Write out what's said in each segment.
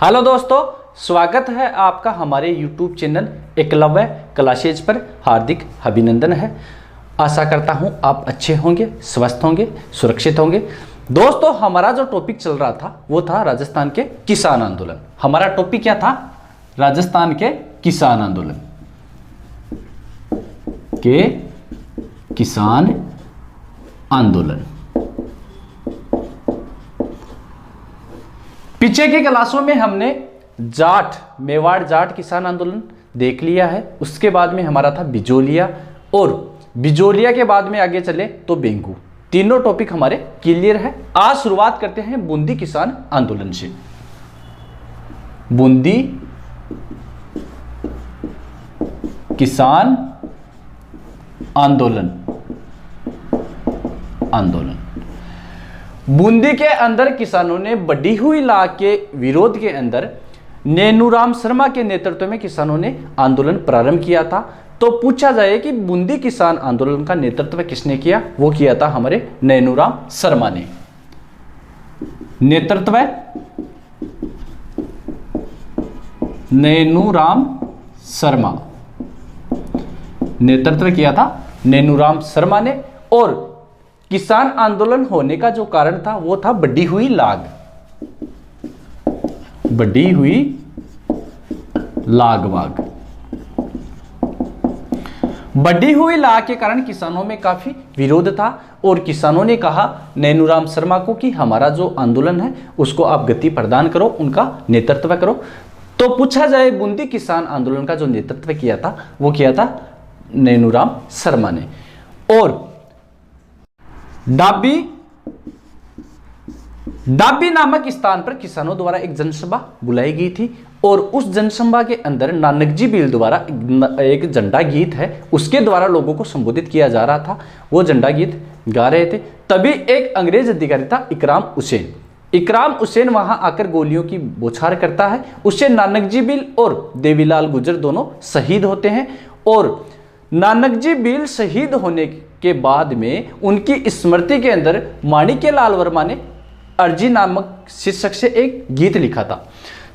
Hello दोस्तों, स्वागत है आपका हमारे YouTube चैनल एकलव्य क्लासेज पर। हार्दिक अभिनंदन है। आशा करता हूं आप अच्छे होंगे, स्वस्थ होंगे, सुरक्षित होंगे। दोस्तों, हमारा जो टॉपिक चल रहा था वो था राजस्थान के किसान आंदोलन। हमारा टॉपिक क्या था? राजस्थान के किसान आंदोलन के किसान आंदोलन। पीछे की क्लासों में हमने जाट, मेवाड़ जाट किसान आंदोलन देख लिया है। उसके बाद में हमारा था बिजोलिया, और बिजोलिया के बाद में आगे चले तो बेंगू। तीनों टॉपिक हमारे क्लियर है। आज शुरुआत करते हैं बूंदी किसान आंदोलन से। बूंदी किसान आंदोलन। बूंदी के अंदर किसानों ने बढ़ी हुई लाग के विरोध के अंदर नैनूराम शर्मा के नेतृत्व में किसानों ने आंदोलन प्रारंभ किया था। तो पूछा जाए कि बूंदी किसान आंदोलन का नेतृत्व किसने किया? वो किया था हमारे नैनूराम शर्मा ने। नेतृत्व नैनूराम शर्मा, नेतृत्व किया था नैनूराम शर्मा ने। और किसान आंदोलन होने का जो कारण था वो था बढ़ी हुई लाग, बढ़ी हुई लागवाग। बढ़ी हुई लाग के कारण किसानों में काफी विरोध था, और किसानों ने कहा नैनूराम शर्मा को कि हमारा जो आंदोलन है उसको आप गति प्रदान करो, उनका नेतृत्व करो। तो पूछा जाए बूंदी किसान आंदोलन का जो नेतृत्व किया था वो किया था नैनूराम शर्मा ने। और डाबी नामक स्थान पर किसानों द्वारा एक जनसभा बुलाई गई थी, और उस जनसभा के अंदर नानकजी भील द्वारा एक झंडा गीत है, उसके द्वारा लोगों को संबोधित किया जा रहा था। वो झंडा गीत गा रहे थे। तभी एक अंग्रेज अधिकारी था इकराम हुसैन वहां आकर गोलियों की बौछार करता है। उससे नानकजी भील और देवीलाल गुर्जर दोनों शहीद होते हैं। और नानकजी भील शहीद होने के बाद में उनकी स्मृति के अंदर माणिक्यलाल वर्मा ने अर्जी नामक शीर्षक से एक गीत लिखा था।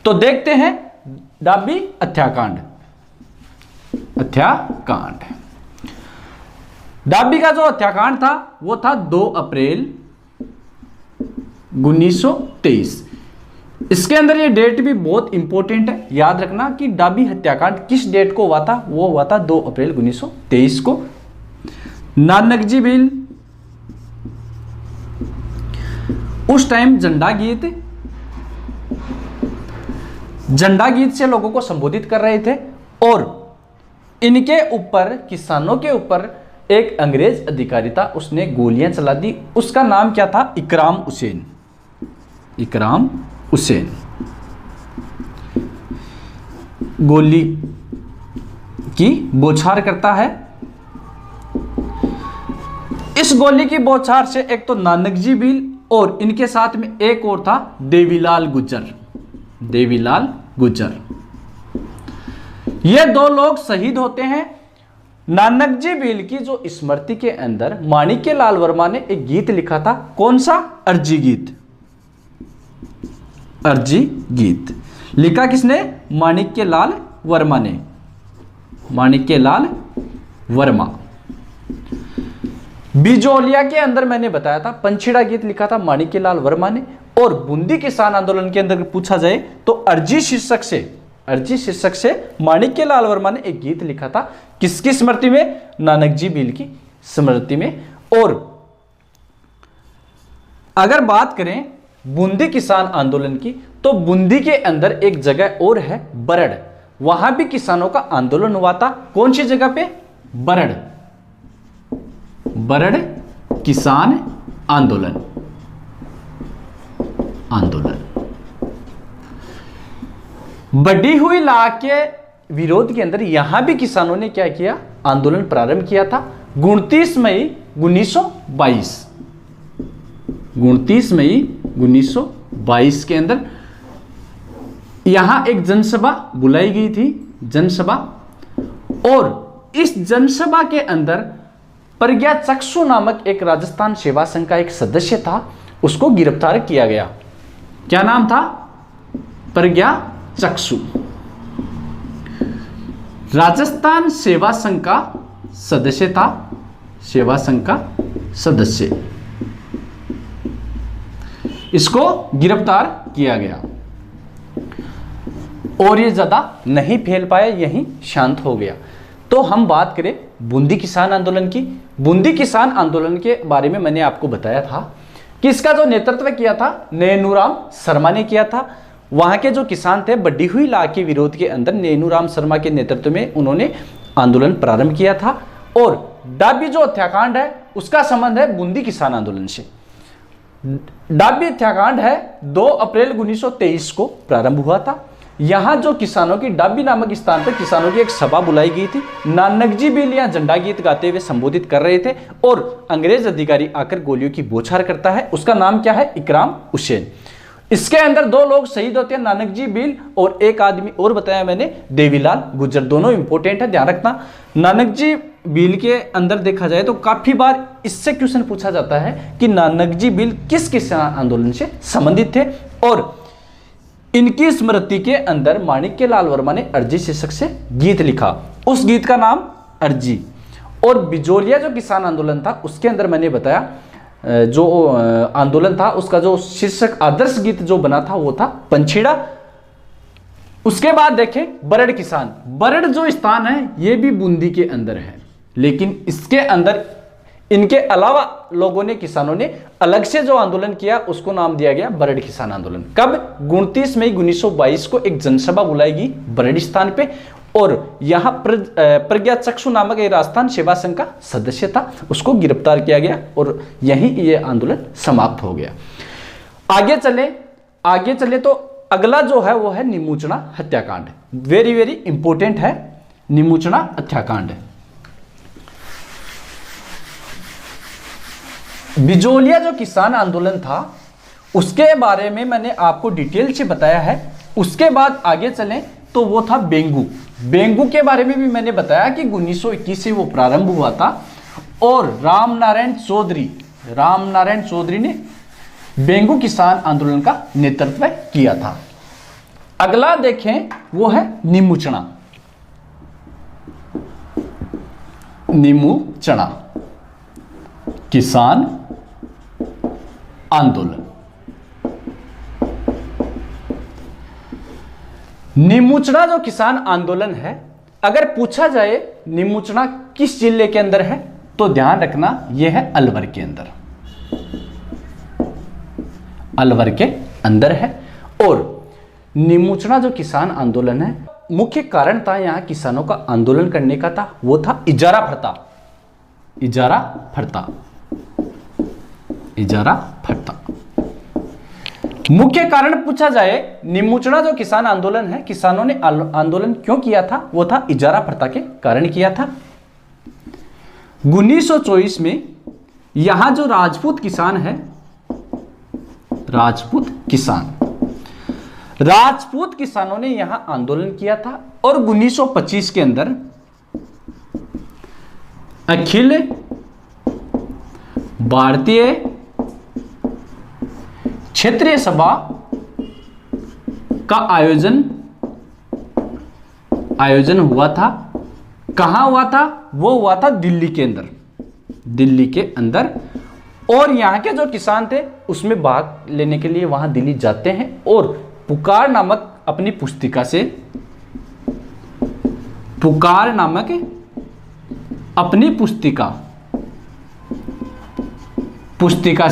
तो देखते हैं डाबी हत्याकांड। डाबी का जो हत्याकांड था वो था 2 अप्रैल 1923। इसके अंदर ये डेट भी बहुत इंपॉर्टेंट है, याद रखना कि डाबी हत्याकांड किस डेट को हुआ था। वो हुआ था 2 अप्रैल 1923 को। नानकजी भील उस टाइम झंडा गीत से लोगों को संबोधित कर रहे थे, और इनके ऊपर, किसानों के ऊपर एक अंग्रेज अधिकारी था, उसने गोलियां चला दी। उसका नाम क्या था? इकराम हुसैन। गोली की बौछार करता है। इस गोली की बौछार से एक तो नानकजी भील और इनके साथ में एक और था देवीलाल गुर्जर। ये 2 लोग शहीद होते हैं। नानकजी भील की जो स्मृति के अंदर माणिक्यलाल वर्मा ने एक गीत लिखा था। कौन सा? अर्जी गीत लिखा किसने? माणिक्यलाल वर्मा। बिजोलिया के अंदर मैंने बताया था पंछीड़ा गीत लिखा था माणिक्यलाल वर्मा ने। और बूंदी किसान आंदोलन के अंदर पूछा जाए तो अर्जी शीर्षक से माणिक्यलाल वर्मा ने एक गीत लिखा था। किसकी स्मृति में? नानकजी भील की स्मृति में। और अगर बात करें बूंदी किसान आंदोलन की, तो बूंदी के अंदर एक जगह और है बरड़। वहां भी किसानों का आंदोलन हुआ था। कौन सी जगह पे? बरड़ किसान आंदोलन। बढ़ी हुई लाग के विरोध के अंदर यहां भी किसानों ने क्या किया? आंदोलन प्रारंभ किया था। 29 मई 1922 के अंदर यहां एक जनसभा बुलाई गई थी। और इस जनसभा के अंदर प्रज्ञा चक्षु नामक एक राजस्थान सेवा संघ का एक सदस्य था, उसको गिरफ्तार किया गया। क्या नाम था? प्रज्ञा चक्षु, राजस्थान सेवा संघ का सदस्य था, सेवा संघ का सदस्य, इसको गिरफ्तार किया गया और ये ज्यादा नहीं फैल पाया, यहीं शांत हो गया। तो हम बात करें बूंदी किसान आंदोलन की। बूंदी किसान आंदोलन के बारे में मैंने आपको बताया था कि इसका जो नेतृत्व किया था नैनूराम शर्मा ने किया था। वहां के जो किसान थे बड़ी हुई ला के विरोध के अंदर नैनूराम शर्मा के नेतृत्व में उन्होंने आंदोलन प्रारंभ किया था। और डाबी जो हत्याकांड है उसका संबंध है बूंदी किसान आंदोलन से। डाबी हत्याकांड है 2 अप्रैल 1923 को प्रारंभ हुआ था। यहां जो किसानों की डाबी नामक स्थान पर किसानों की एक सभा बुलाई गई थी। नानकजी बिल या झंडा गीत गाते हुए संबोधित कर रहे थे और अंग्रेज अधिकारी आकर गोलियों की बौछार करता है। उसका नाम क्या है? इकराम हुसैन। इसके अंदर 2 लोग शहीद होते हैं, नानकजी बिल और एक आदमी और बताया मैंने, देवीलाल गुर्जर। दोनों इंपॉर्टेंट है, ध्यान रखना। नानकजी बिल के अंदर देखा जाए तो काफी बार इससे क्वेश्चन पूछा जाता है कि नानकजी बिल किस किसान आंदोलन से संबंधित थे। और इनकी स्मृति के अंदर माणिक्य लाल वर्मा ने अर्जी शीर्षक से गीत लिखा, उस गीत का नाम अर्जी। और बिजोलिया जो किसान आंदोलन था उसके अंदर मैंने बताया जो आंदोलन था उसका जो शीर्षक आदर्श गीत जो बना था वो था पंछीड़ा। उसके बाद देखें बरड़ किसान। बरड़ जो स्थान है ये भी बूंदी के अंदर है, लेकिन इसके अंदर इनके अलावा लोगों ने, किसानों ने अलग से जो आंदोलन किया उसको नाम दिया गया बरड़ किसान आंदोलन। कब? 29 मई 1922 को एक जनसभा बुलाई गई बरड़ स्थान पे और यहां प्रज्ञा चक्षु नामक एक राजस्थान सेवा संघ का सदस्य था, उसको गिरफ्तार किया गया और यहीं ये आंदोलन समाप्त हो गया। आगे चले तो अगला जो है वो है निमुचना हत्याकांड। वेरी वेरी इंपॉर्टेंट है निमुचना हत्याकांड। बिजोलिया जो किसान आंदोलन था उसके बारे में मैंने आपको डिटेल से बताया है। उसके बाद आगे चलें तो वो था बेंगू। बेंगू के बारे में भी मैंने बताया कि 1921 से वो प्रारंभ हुआ था और रामनारायण चौधरी ने बेंगू किसान आंदोलन का नेतृत्व किया था। अगला देखें वो है निमुचना किसान आंदोलन। निमुचना जो किसान आंदोलन है, अगर पूछा जाए निमुचना किस जिले के अंदर है तो ध्यान रखना यह है अलवर के अंदर, अलवर के अंदर है। और निमुचना जो किसान आंदोलन है, मुख्य कारण था यहां किसानों का आंदोलन करने का था, वो था इजारा फरता। मुख्य कारण पूछा जाए निमुचना जो किसान आंदोलन है, किसानों ने आंदोलन क्यों किया था, वो था इजारा फरता के कारण किया था। 1924 में यहां जो राजपूत किसान है, राजपूत किसानों ने यहां आंदोलन किया था और 1925 के अंदर अखिल भारतीय क्षेत्रीय सभा का आयोजन हुआ था। कहां हुआ था? वो हुआ था दिल्ली के अंदर। और यहाँ के जो किसान थे उसमें भाग लेने के लिए वहां दिल्ली जाते हैं और पुकार नामक अपनी पुस्तिका से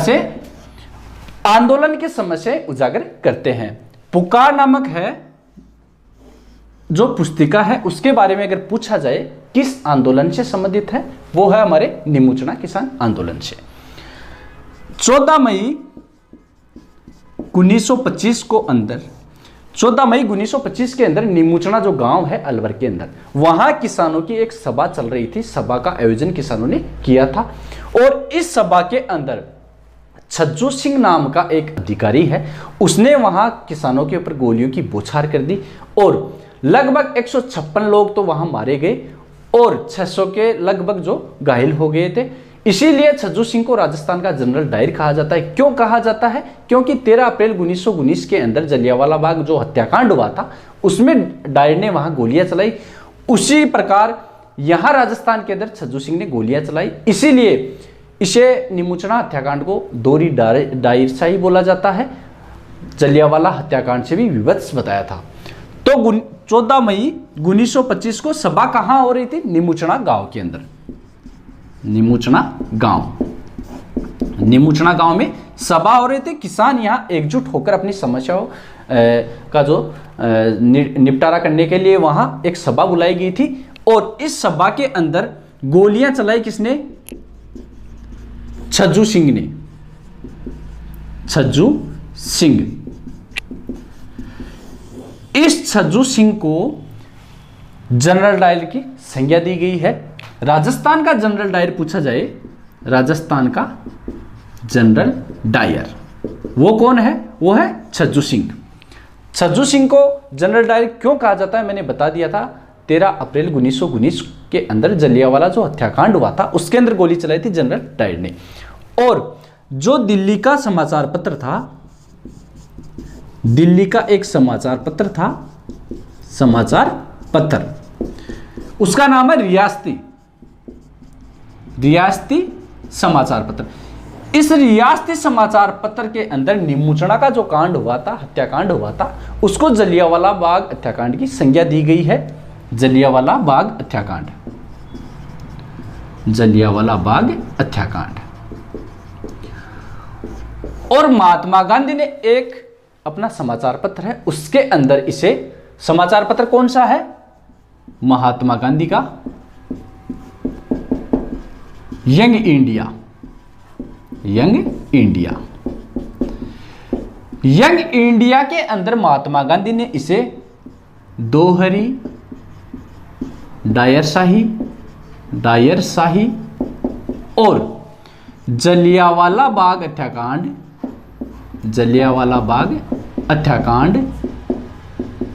से आंदोलन की समस्या उजागर करते हैं। पुकार नामक है जो पुस्तिका है, उसके बारे में अगर पूछा जाए किस आंदोलन से संबंधित है, वो है हमारे निमुचना किसान आंदोलन से। 14 मई 1925 के अंदर निमुचना जो गांव है अलवर के अंदर, वहां किसानों की एक सभा चल रही थी। सभा का आयोजन किसानों ने किया था और इस सभा के अंदर छज्जू सिंह नाम का एक अधिकारी है, उसने वहां किसानों के ऊपर गोलियों की बौछार कर दी और लगभग 156 लोग तो वहां मारे गए और 600 के लगभग जो घायल हो गए थे। इसीलिए छज्जू सिंह को राजस्थान का जनरल डायर कहा जाता है। क्यों कहा जाता है? क्योंकि 13 अप्रैल 1919 के अंदर जलियांवाला बाग जो हत्याकांड हुआ था उसमें डायर ने वहां गोलियां चलाई। उसी प्रकार यहां राजस्थान के अंदर छज्जू सिंह ने गोलियां चलाई, इसीलिए इसे निमुचना हत्याकांड को दोहरी डायर शाही बोला जाता है। जलियांवाला हत्याकांड से भी विभत्स बताया था। तो 14 मई 1925 को सभा कहां हो रही थी? निमुचना गांव के अंदर। निमुचना गांव में सभा हो रही थी। किसान यहां एकजुट होकर अपनी समस्याओं का जो निपटारा करने के लिए वहां एक सभा बुलाई गई थी और इस सभा के अंदर गोलियां चलाई किसने? छज्जू सिंह ने। छज्जू सिंह। इस छज्जू सिंह को जनरल डायर की संज्ञा दी गई है। राजस्थान का जनरल डायर पूछा जाए, राजस्थान का जनरल डायर वो कौन है? वो है छज्जू सिंह। छज्जू सिंह को जनरल डायर क्यों कहा जाता है मैंने बता दिया था। 13 अप्रैल 1919 के अंदर जलियांवाला जो हत्याकांड हुआ था उसके अंदर गोली चलाई थी जनरल डायर ने। और जो दिल्ली का समाचार पत्र था, दिल्ली का एक समाचार पत्र था, समाचार पत्र, उसका नाम है रियासती समाचार पत्र। इस रियासती समाचार पत्र के अंदर निमुचना का जो कांड हुआ था, हत्याकांड हुआ था, उसको जलियांवाला बाग हत्याकांड की संज्ञा दी गई है। जलियांवाला बाग हत्याकांड, जलियांवाला बाग हत्याकांड। और महात्मा गांधी ने एक अपना समाचार पत्र है, उसके अंदर इसे, समाचार पत्र कौन सा है? महात्मा गांधी का young India. Young India, young India के अंदर महात्मा गांधी ने इसे दोहरी डायर शाही और जलियांवाला बाग हत्याकांड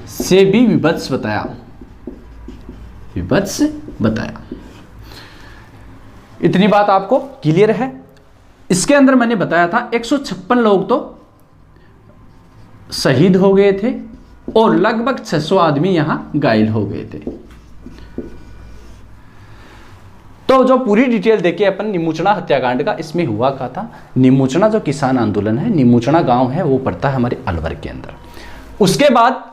से भी विभत्स बताया। इतनी बात आपको क्लियर है? इसके अंदर मैंने बताया था 156 लोग तो शहीद हो गए थे और लगभग 600 आदमी यहां घायल हो गए थे। तो जो पूरी डिटेल देखे अपन निमुचना हत्याकांड का, इसमें हुआ क्या था? निमुचना जो किसान आंदोलन है, निमुचना गांव है, वो पड़ता है हमारे अलवर के अंदर। उसके बाद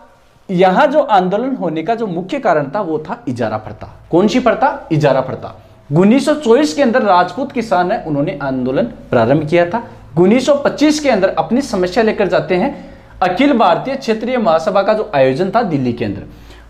यहां जो आंदोलन होने का जो मुख्य कारण था वो था इजारा प्रथा। कौन सी प्रथा? इजारा प्रथा। 1924 के अंदर राजपूत किसान है, उन्होंने आंदोलन प्रारंभ किया था। 1925 के अंदर अपनी समस्या लेकर जाते हैं। अखिल भारतीय क्षेत्रीय महासभा का जो आयोजन था दिल्ली के अंदर,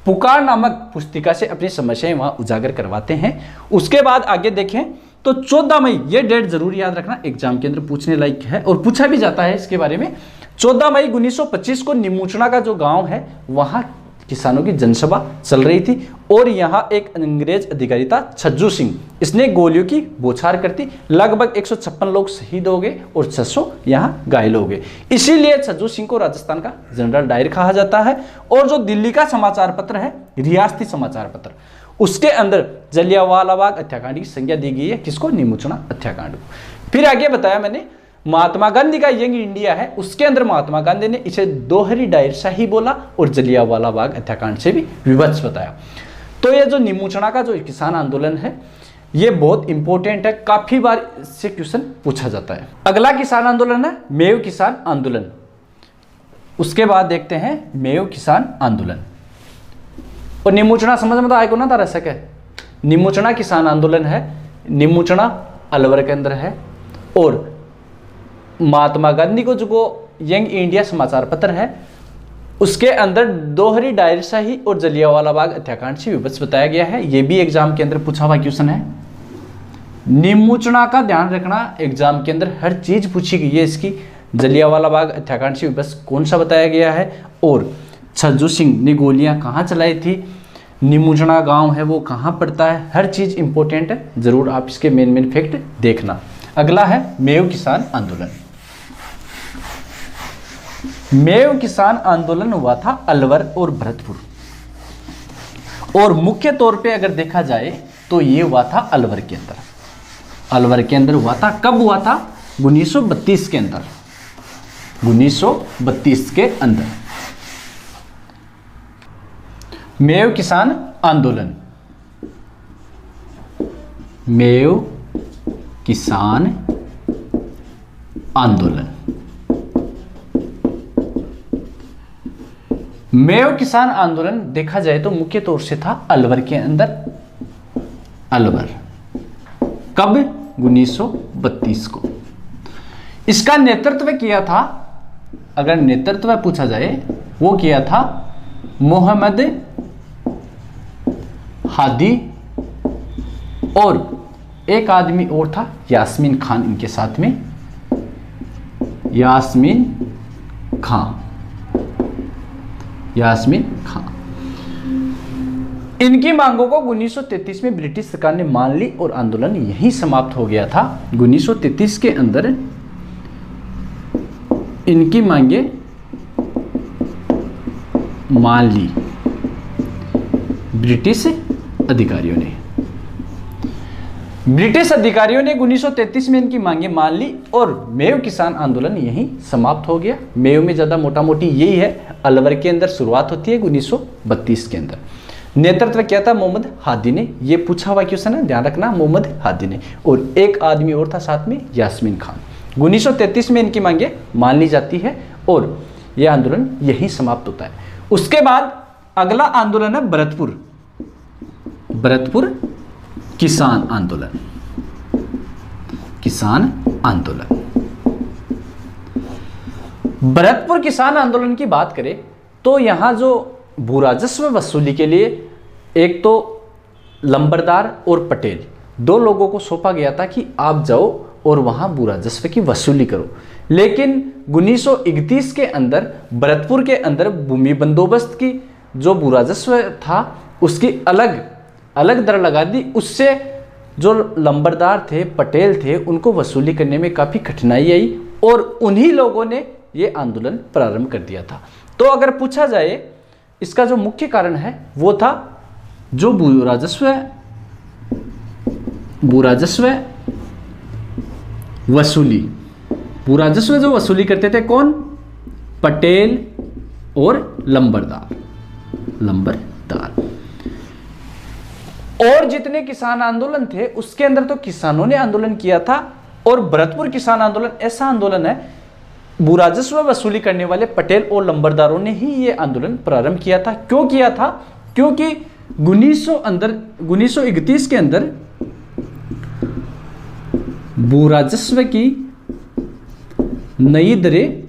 पुकार नामक पुस्तिका से अपनी समस्याएं वहां उजागर करवाते हैं। उसके बाद आगे देखें तो 14 मई, ये डेट जरूर याद रखना, एग्जाम के अंदर पूछने लायक है और पूछा भी जाता है इसके बारे में। 14 मई 1925 को निमुचना का जो गांव है वहां किसानों की जनसभा चल रही थी और यहां एक अंग्रेज अधिकारी था छज्जू सिंह, इसने गोलियों की बौछार कर दी। लगभग 156 लोग शहीद हो गए और 600 यहां घायल हो गए। इसीलिए छज्जू सिंह को राजस्थान का जनरल डायर कहा जाता है। और जो दिल्ली का समाचार पत्र है, रियासती समाचार पत्र, उसके अंदर जलियांवाला बाग हत्याकांड की संज्ञा दी गई है। किसको? निमुचना हत्याकांड को। फिर आगे बताया मैंने महात्मा गांधी का यंग इंडिया है, उसके अंदर महात्मा गांधी ने इसे दोहरी डायर शाही बोला और जलियांवाला बाग हत्याकांड से भी विभत्स बताया। तो ये जो निमुचना का जो किसान आंदोलन है ये बहुत इंपॉर्टेंट है, काफी बार इससे क्वेश्चन पूछा जाता है। अगला किसान आंदोलन है मेव किसान आंदोलन। उसके बाद देखते हैं मेव किसान आंदोलन। और निमुचना समझ में तो आएगा ना, तारा सके निमुचना किसान आंदोलन है, निमुचना अलवर के अंदर है और महात्मा गांधी को जो यंग इंडिया समाचार पत्र है उसके अंदर दोहरी डायर शाही और जलियांवाला बाग हत्याकांड से विभत्स बताया गया है। यह भी एग्जाम के अंदर पूछा हुआ क्वेश्चन है। निमुचना का ध्यान रखना, एग्जाम के अंदर हर चीज पूछी गई है इसकी। जलियांवाला बाग हत्याकांड से विभत्स कौन सा बताया गया है और छज्जू सिंह ने गोलियां कहां चलाई थी, निमुचना गांव है वो कहां पड़ता है, हर चीज इंपॉर्टेंट है, जरूर आप इसके मेन फैक्ट देखना। अगला है मेव किसान आंदोलन। मेव किसान आंदोलन हुआ था अलवर और भरतपुर, और मुख्य तौर पे अगर देखा जाए तो ये हुआ था अलवर के अंदर। अलवर के अंदर हुआ था। कब हुआ था? 1932 के अंदर, 1932 के अंदर। मेव किसान आंदोलन, मेव किसान आंदोलन, मेव किसान आंदोलन देखा जाए तो मुख्य तौर से था अलवर के अंदर, अलवर। कब? 1932 को। इसका नेतृत्व किया था, अगर नेतृत्व पूछा जाए, वो किया था मोहम्मद हादी और एक आदमी और था यास्मीन खान इनके साथ में, यास्मीन खान, यास्मीन खान। इनकी मांगों को 1933 में ब्रिटिश सरकार ने मान ली और आंदोलन यहीं समाप्त हो गया था। 1933 के अंदर इनकी मांगे मान ली ब्रिटिश अधिकारियों ने। ब्रिटिश अधिकारियों ने 1933 में इनकी मांगे मान ली और मेव किसान आंदोलन यहीं समाप्त हो गया। मेव में ज़्यादा मोटा मोटी यही है, अलवर के अंदर शुरुआत होती है 1932 के अंदर। नेतृत्व किया था मोहम्मद हादी ने, ये पूछा हुआ क्वेश्चन है, ध्यान रखना, मोहम्मद हादी ने, और एक आदमी और था साथ में, यास्मीन खान। 1933 में इनकी मांगे मान ली जाती है और यह आंदोलन यहीं समाप्त होता है। उसके बाद अगला आंदोलन है भरतपुर, भरतपुर किसान आंदोलन, किसान आंदोलन। भरतपुर किसान आंदोलन की बात करें तो यहां जो भू राजस्व वसूली के लिए एक तो लंबरदार और पटेल दो लोगों को सौंपा गया था कि आप जाओ और वहां भू राजस्व की वसूली करो। लेकिन 1931 के अंदर भरतपुर के अंदर भूमि बंदोबस्त की जो भू राजस्व था उसकी अलग अलग दर लगा दी। उससे जो लंबरदार थे, पटेल थे, उनको वसूली करने में काफ़ी कठिनाई आई और उन्हीं लोगों ने ये आंदोलन प्रारंभ कर दिया था। तो अगर पूछा जाए इसका जो मुख्य कारण है वो था जो भू राजस्व वसूली, भू राजस्व जो वसूली करते थे कौन? पटेल और लंबरदार, लंबरदार। और जितने किसान आंदोलन थे उसके अंदर तो किसानों ने आंदोलन किया था और भरतपुर किसान आंदोलन ऐसा आंदोलन है, भू राजस्व वसूली करने वाले पटेल और लंबरदारों ने ही ये आंदोलन प्रारंभ किया था। क्यों किया था? क्योंकि 1931 के अंदर भू राजस्व की नई दरें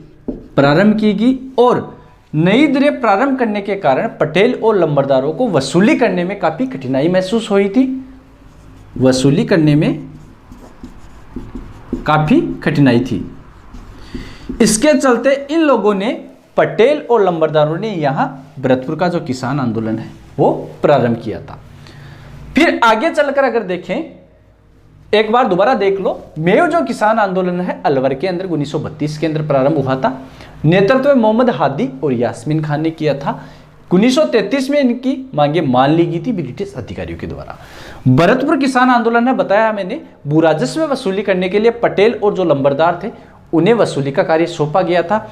प्रारंभ की गई और नई दरें प्रारंभ करने के कारण पटेल और लंबरदारों को वसूली करने में काफी कठिनाई महसूस हुई थी, वसूली करने में काफी कठिनाई थी। इसके चलते इन लोगों ने, पटेल और लंबरदारों ने यहां भरतपुर का जो किसान आंदोलन है वो प्रारंभ किया था। फिर आगे चलकर अगर देखें, एक बार दोबारा देख लो, मेव जो किसान आंदोलन है अलवर के अंदर 1932 के अंदर प्रारंभ हुआ था। नेतृत्व मोहम्मद हादी और यास्मीन खान ने किया था। 1933 में इनकी मांगे मान ली गई थी ब्रिटिश अधिकारियों के द्वारा। भरतपुर किसान आंदोलन ने बताया मैंने, भू राजस्व वसूली करने के लिए पटेल और जो लंबरदार थे उन्हें वसूली का कार्य सौंपा गया था।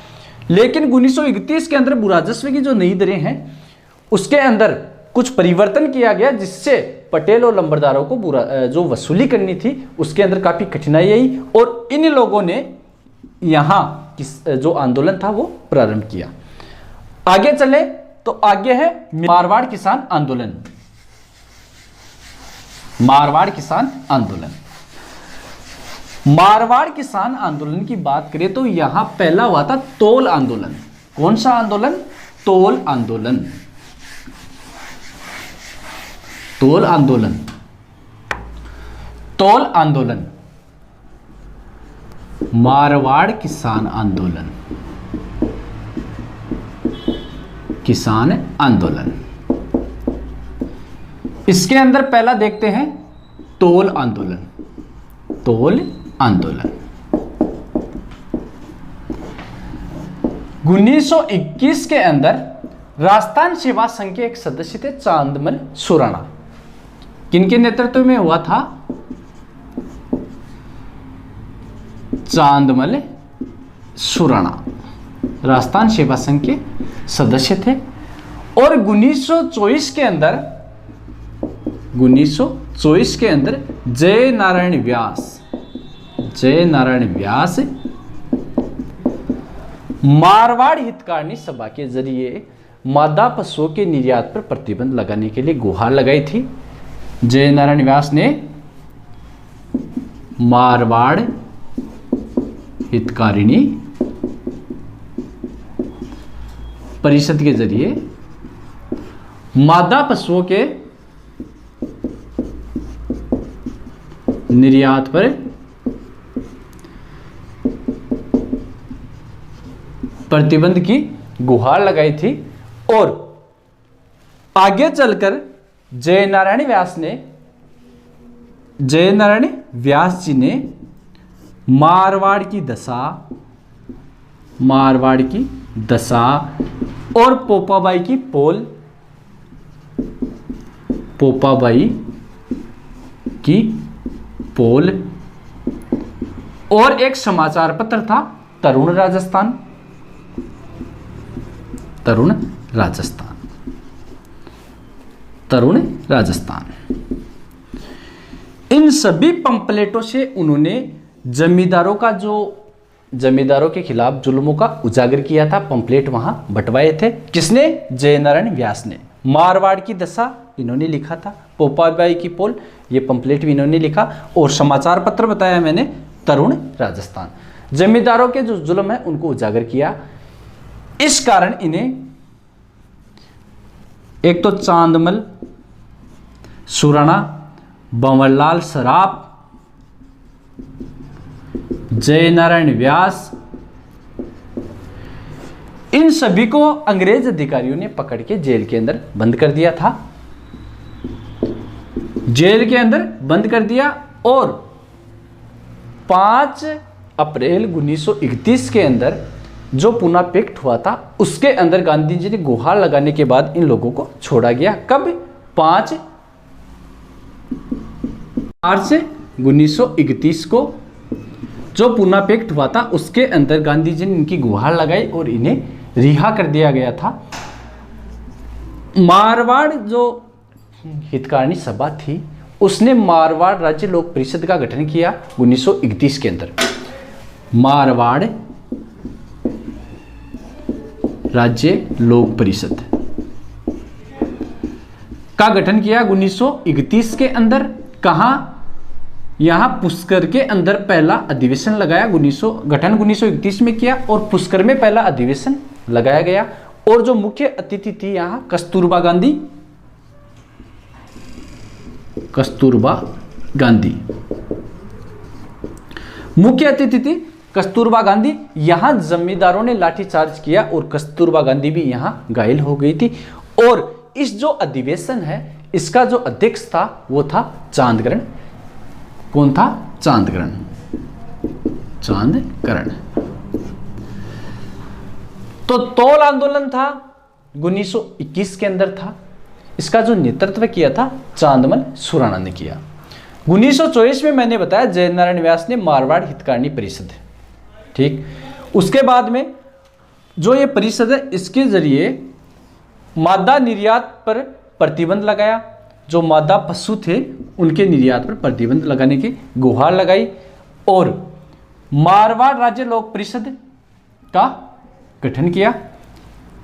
लेकिन 1931 के अंदर भू राजस्व की जो नई दरें हैं उसके अंदर कुछ परिवर्तन किया गया, जिससे पटेल और लंबरदारों को जो वसूली करनी थी उसके अंदर काफी कठिनाई आई और इन लोगों ने यहां जो आंदोलन था वो प्रारंभ किया। आगे चले तो आगे है मारवाड़ किसान आंदोलन। मारवाड़ किसान आंदोलन, मारवाड़ किसान आंदोलन की बात करें तो यहां पहला हुआ था तोल आंदोलन। कौन सा आंदोलन? तोल आंदोलन, तोल आंदोलन, तोल आंदोलन, मारवाड़ किसान आंदोलन, किसान आंदोलन। इसके अंदर पहला देखते हैं तोल आंदोलन, तोल आंदोलन। 1921 के अंदर राजस्थान सेवा संघ के एक सदस्य थे चांदमल सुराणा। किनके नेतृत्व में हुआ था? चांदमल सुराणा राजस्थान सेवा संघ के सदस्य थे। और 1924 के अंदर जय नारायण व्यास मारवाड़ हितकारिणी सभा के जरिए मादा पशुओं के निर्यात पर प्रतिबंध लगाने के लिए गुहार लगाई थी। जय नारायण व्यास ने मारवाड़ हितकारिणी परिषद के जरिए मादा पशुओं के निर्यात पर प्रतिबंध की गुहार लगाई थी। और आगे चलकर जय नारायण व्यास जी ने मारवाड़ की दशा और पोपाबाई की पोल और एक समाचार पत्र था तरुण राजस्थान। इन सभी पंपलेटों से उन्होंने जमींदारों के खिलाफ जुल्मों का उजागर किया था। पंपलेट वहां बंटवाए थे। किसने? जय नारायण व्यास ने। मारवाड़ की दशा इन्होंने लिखा था, पोपाबाई की पोल ये पंपलेट भी इन्होंने लिखा, और समाचार पत्र बताया मैंने तरुण राजस्थान। जमींदारों के जो जुल्म है उनको उजागर किया। इस कारण इन्हें एक तो चांदमल सुराणा, बंवरलाल सराफ, जय नारायण व्यास, इन सभी को अंग्रेज अधिकारियों ने पकड़ के जेल के अंदर बंद कर दिया था। और 5 अप्रैल 1931 के अंदर जो पूना पैक्ट हुआ था उसके अंदर गांधी जी ने गुहार लगाने के बाद इन लोगों को छोड़ा गया। कब? 5 मार्च 1931 को जो पूना पैक्ट हुआ था उसके अंदर गांधी जी ने इनकी गुहार लगाई और इन्हें रिहा कर दिया गया था। मारवाड़ जो हितकारिणी सभा थी उसने मारवाड़ राज्य लोक परिषद का गठन किया 1931 के अंदर। मारवाड़ राज्य लोक परिषद का गठन किया 1931 के अंदर। कहां? यहां पुष्कर के अंदर पहला अधिवेशन लगाया। गठन 1931 में किया और पुष्कर में पहला अधिवेशन लगाया गया। और जो मुख्य अतिथि थी यहां कस्तूरबा गांधी मुख्य अतिथि थी कस्तूरबा गांधी। यहां जमींदारों ने लाठीचार्ज किया और कस्तूरबा गांधी भी यहां घायल हो गई थी। और इस जो अधिवेशन है इसका जो अध्यक्ष था वो था चांदकरण। कौन था? चांदकरण। तो तौल आंदोलन था 1921 के अंदर था। इसका जो नेतृत्व किया था चांदमल सुराणा ने किया। 1924 में मैंने बताया जय नारायण व्यास ने मारवाड़ हितकारिणी परिषद, ठीक। उसके बाद में जो ये परिषद है इसके जरिए मादा निर्यात पर प्रतिबंध लगाया। जो मादा पशु थे उनके निर्यात पर प्रतिबंध लगाने की गुहार लगाई और मारवाड़ राज्य लोक परिषद का गठन किया।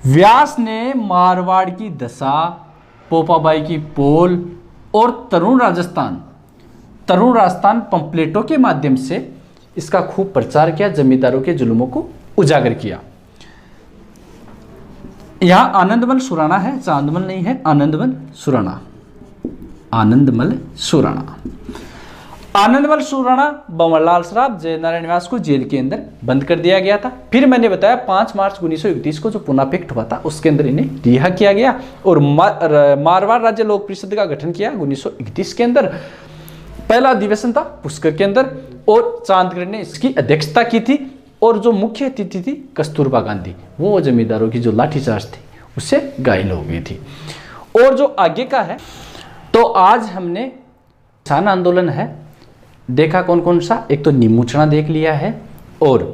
व्यास ने मारवाड़ की दशा, पोपाबाई की पोल और तरुण राजस्थान पंपलेटों के माध्यम से इसका खूब प्रचार किया, जमींदारों के जुल्मों को उजागर किया। यहां आनंदमल सुराणा है, चांदमल नहीं है, आनंदमल सुराणा बंवरलाल सराफ, जय नारायण व्यास को जेल के अंदर बंद कर दिया गया था। फिर मैंने बताया 5 मार्च 1931 को जो पूना पैक्ट हुआ था उसके अंदर इन्हें रिहा किया गया और मारवाड़ राज्य लोक परिषद का गठन किया 1931 के अंदर। पहला अधिवेशन था पुष्कर के अंदर और चांदकरण ने इसकी अध्यक्षता की थी। और जो मुख्य अतिथि थी कस्तूरबा गांधी, वो जमींदारों की जो लाठीचार्ज थी उससे घायल हो गई थी। और जो आगे का है तो आज हमने किसान आंदोलन है देखा कौन कौन सा। एक तो निमुचना देख लिया है, और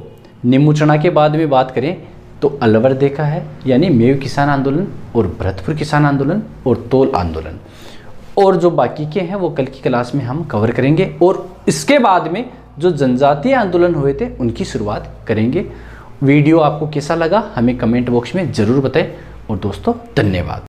निमुचना के बाद में बात करें तो अलवर देखा है, यानी मेव किसान आंदोलन और भरतपुर किसान आंदोलन और तोल आंदोलन। और जो बाकी के हैं वो कल की क्लास में हम कवर करेंगे और इसके बाद में जो जनजातीय आंदोलन हुए थे उनकी शुरुआत करेंगे। वीडियो आपको कैसा लगा हमें कमेंट बॉक्स में ज़रूर बताएं और दोस्तों धन्यवाद।